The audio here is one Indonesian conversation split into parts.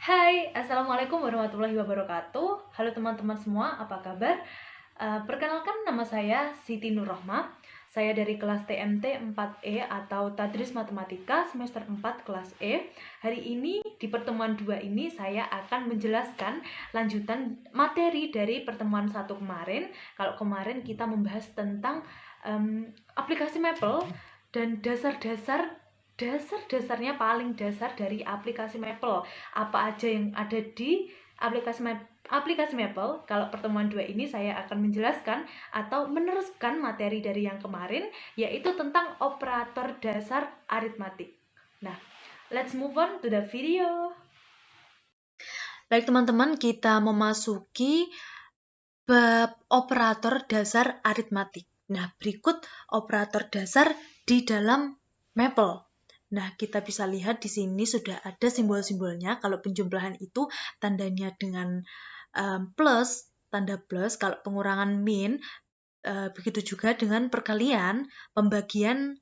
Hai, Assalamualaikum warahmatullahi wabarakatuh. Halo teman-teman semua, apa kabar? Perkenalkan, nama saya Siti Nurrohma. Saya dari kelas TMT 4E atau Tadris Matematika semester 4 kelas E. Hari ini di pertemuan 2 ini saya akan menjelaskan lanjutan materi dari pertemuan 1 kemarin. Kalau kemarin kita membahas tentang aplikasi Maple dan dasar-dasarnya paling dasar dari aplikasi Maple. Apa aja yang ada di aplikasi Maple. Kalau pertemuan 2 ini saya akan menjelaskan atau meneruskan materi dari yang kemarin, yaitu tentang operator dasar aritmatik. Nah, let's move on to the video. Baik teman-teman, kita memasuki bab operator dasar aritmatik. Nah, berikut operator dasar di dalam Maple. Nah, kita bisa lihat di sini sudah ada simbol-simbolnya. Kalau penjumlahan itu tandanya dengan plus, tanda plus. Kalau pengurangan min, begitu juga dengan perkalian, pembagian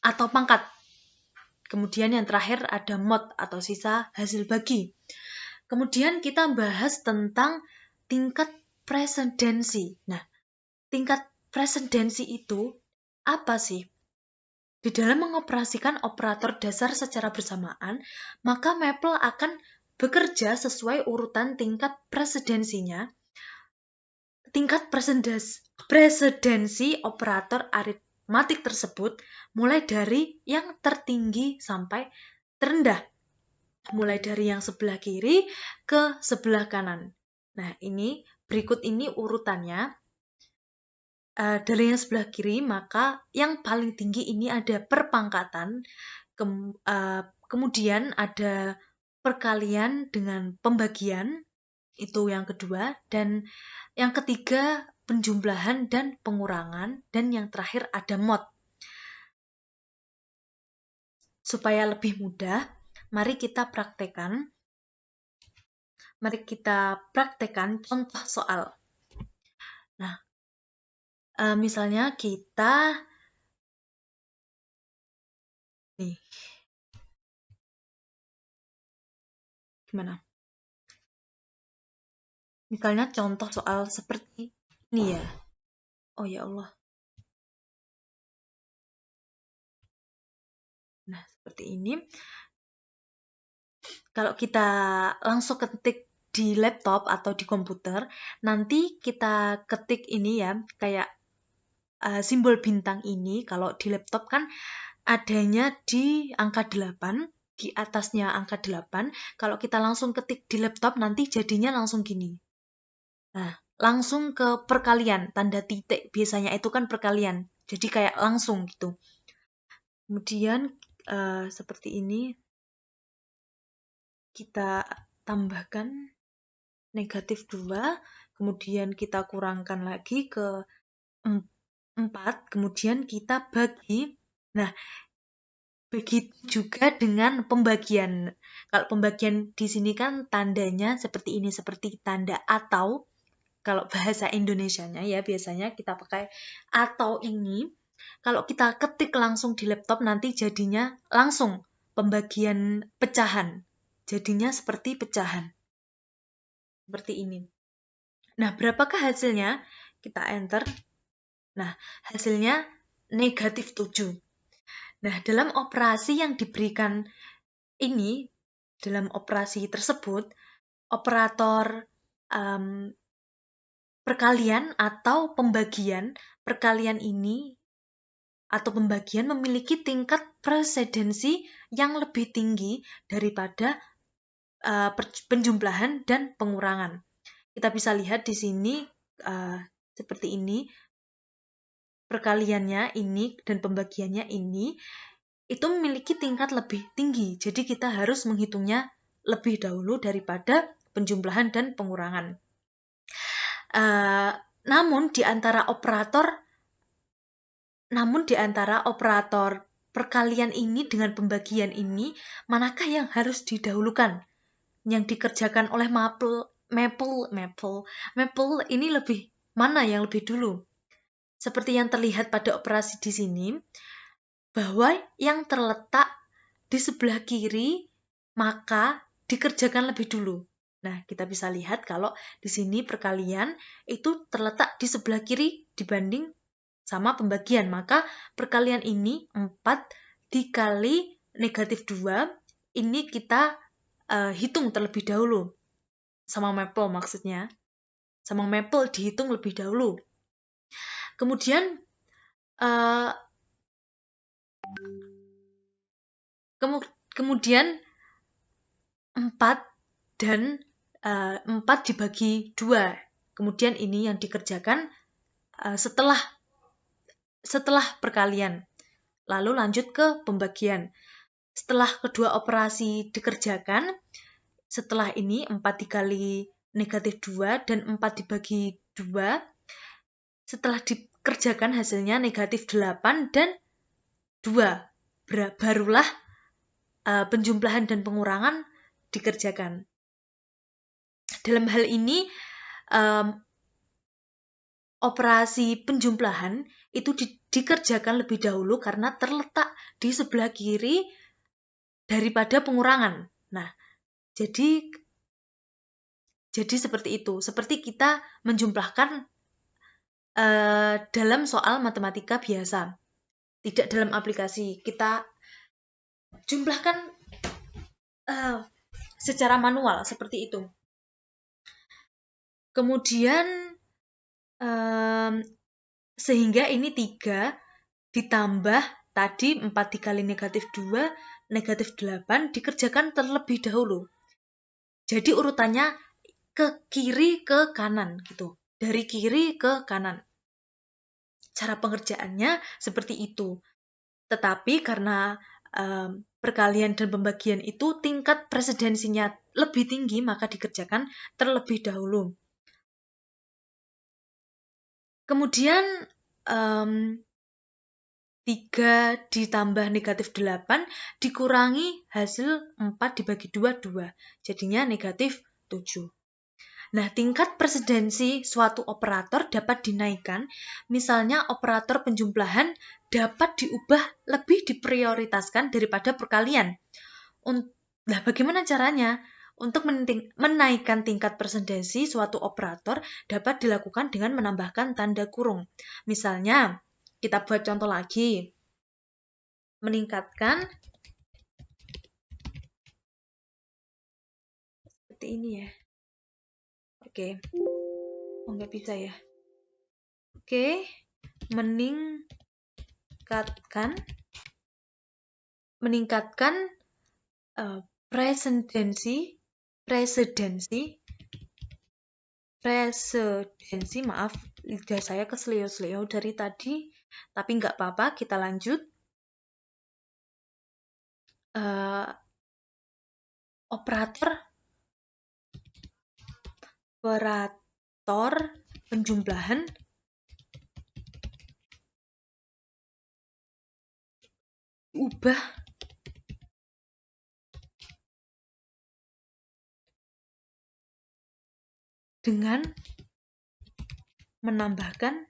atau pangkat. Kemudian yang terakhir ada mod atau sisa hasil bagi. Kemudian kita bahas tentang tingkat presidensi. Nah, tingkat presidensi itu apa sih? Di dalam mengoperasikan operator dasar secara bersamaan, maka Maple akan bekerja sesuai urutan tingkat presidensinya. Tingkat presidensi operator aritmatik tersebut mulai dari yang tertinggi sampai terendah. Mulai dari yang sebelah kiri ke sebelah kanan. Nah, ini berikut ini urutannya. Dari yang sebelah kiri, maka yang paling tinggi ini ada perpangkatan, kemudian ada perkalian dengan pembagian, itu yang kedua, dan yang ketiga penjumlahan dan pengurangan, dan yang terakhir ada mod. Supaya lebih mudah, mari kita praktekkan contoh soal. Nah, misalnya kita nih, gimana? Misalnya contoh soal seperti ini ya. Oh ya Allah. Nah, seperti ini. Kalau kita langsung ketik di laptop atau di komputer, nanti kita ketik ini ya, kayak simbol bintang ini. Kalau di laptop kan adanya di angka 8, di atasnya angka 8. Kalau kita langsung ketik di laptop, nanti jadinya langsung gini. Nah, langsung ke perkalian, tanda titik biasanya itu kan perkalian. Jadi kayak langsung gitu. Kemudian seperti ini kita tambahkan negatif 2, kemudian kita kurangkan lagi ke 4, kemudian kita bagi. Nah, begitu juga dengan pembagian. Kalau pembagian di sini kan tandanya seperti ini, seperti tanda atau. Kalau bahasa Indonesianya ya biasanya kita pakai atau ini. Kalau kita ketik langsung di laptop nanti jadinya langsung pembagian pecahan. Jadinya seperti pecahan. Seperti ini. Nah, berapakah hasilnya? Kita enter. Nah, hasilnya negatif 7. Nah, dalam operasi yang diberikan ini, dalam operasi tersebut, operator perkalian atau pembagian, perkalian ini atau pembagian memiliki tingkat presidensi yang lebih tinggi daripada penjumlahan dan pengurangan. Kita bisa lihat di sini seperti ini, perkaliannya ini dan pembagiannya ini itu memiliki tingkat lebih tinggi. Jadi kita harus menghitungnya lebih dahulu daripada penjumlahan dan pengurangan. Namun di antara operator perkalian ini dengan pembagian ini, manakah yang harus didahulukan? Yang dikerjakan oleh Maple ini mana yang lebih dulu? Seperti yang terlihat pada operasi di sini, bahwa yang terletak di sebelah kiri maka dikerjakan lebih dulu. Nah, kita bisa lihat kalau di sini perkalian itu terletak di sebelah kiri dibanding sama pembagian. Maka perkalian ini 4 dikali negatif 2, ini kita hitung terlebih dahulu. Sama Maple maksudnya. Sama Maple dihitung lebih dahulu. Kemudian kemudian 4 dan 4 dibagi 2. Kemudian ini yang dikerjakan setelah perkalian. Lalu lanjut ke pembagian. Setelah kedua operasi dikerjakan, setelah ini 4 dikali negatif 2 dan 4 dibagi 2, setelah dikerjakan hasilnya negatif 8 dan 2. Barulah penjumlahan dan pengurangan dikerjakan. Dalam hal ini, operasi penjumlahan itu dikerjakan lebih dahulu karena terletak di sebelah kiri daripada pengurangan. Nah, jadi seperti itu. Seperti kita menjumlahkan dalam soal matematika biasa. Tidak dalam aplikasi. Kita jumlahkan secara manual, seperti itu. Kemudian sehingga ini 3 ditambah tadi 4 dikali negatif 2, negatif 8 dikerjakan terlebih dahulu. Jadi urutannya ke kiri ke kanan gitu. Dari kiri ke kanan. Cara pengerjaannya seperti itu. Tetapi karena perkalian dan pembagian itu tingkat presidensinya lebih tinggi, maka dikerjakan terlebih dahulu. Kemudian 3 ditambah negatif 8 dikurangi hasil 4 dibagi 2, 2. Jadinya negatif 7. Nah, tingkat presidensi suatu operator dapat dinaikkan. Misalnya operator penjumlahan dapat diubah lebih diprioritaskan daripada perkalian. Nah, bagaimana caranya? Untuk menaikkan tingkat presidensi suatu operator dapat dilakukan dengan menambahkan tanda kurung. Misalnya, kita buat contoh lagi. Meningkatkan seperti ini ya. Oke. Oh, nggak bisa ya. Oke. Meningkatkan presidensi, maaf, lidah saya keselio-selio dari tadi, tapi nggak apa-apa, kita lanjut. Operator penjumlahan diubah dengan menambahkan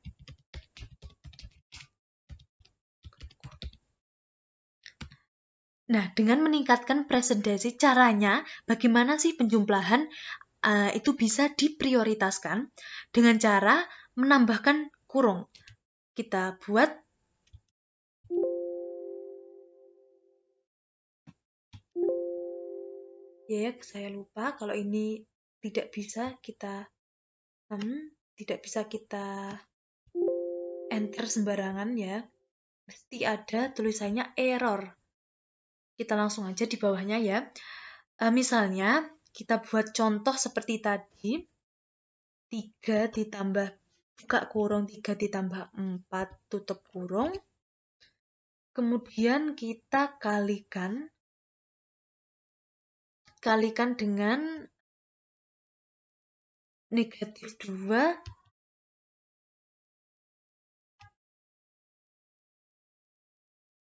dengan meningkatkan presidensi, caranya bagaimana sih penjumlahan itu bisa diprioritaskan dengan cara menambahkan kurung. Kita buat ya, saya lupa kalau ini tidak bisa kita enter sembarangan ya. Mesti ada tulisannya error. Kita langsung aja di bawahnya ya. Misalnya kita buat contoh seperti tadi. 3 ditambah buka kurung, 3 ditambah 4 tutup kurung. Kemudian kita kalikan dengan negatif 2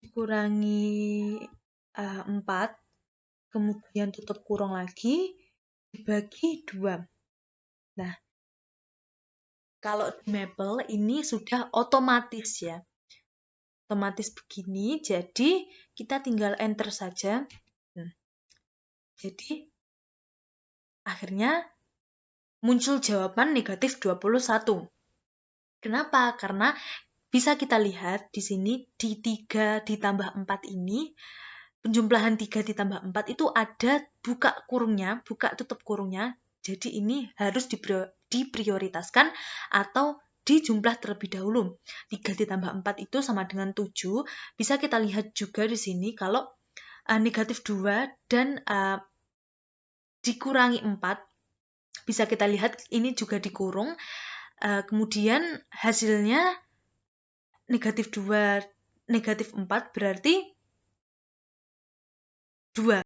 dikurangi 4, kemudian tutup kurung lagi, dibagi 2. Nah, kalau di Maple ini sudah otomatis ya. Otomatis begini, jadi kita tinggal enter saja. Jadi, akhirnya muncul jawaban negatif 21. Kenapa? Karena bisa kita lihat di sini di 3 ditambah 4 ini, penjumlahan 3 ditambah 4 itu ada buka tutup kurungnya. Jadi ini harus diprioritaskan atau dijumlah terlebih dahulu. 3 ditambah 4 itu sama dengan 7. Bisa kita lihat juga di sini kalau negatif 2 dan dikurangi 4. Bisa kita lihat ini juga dikurung. Kemudian hasilnya negatif 2, negatif 4 berarti 2.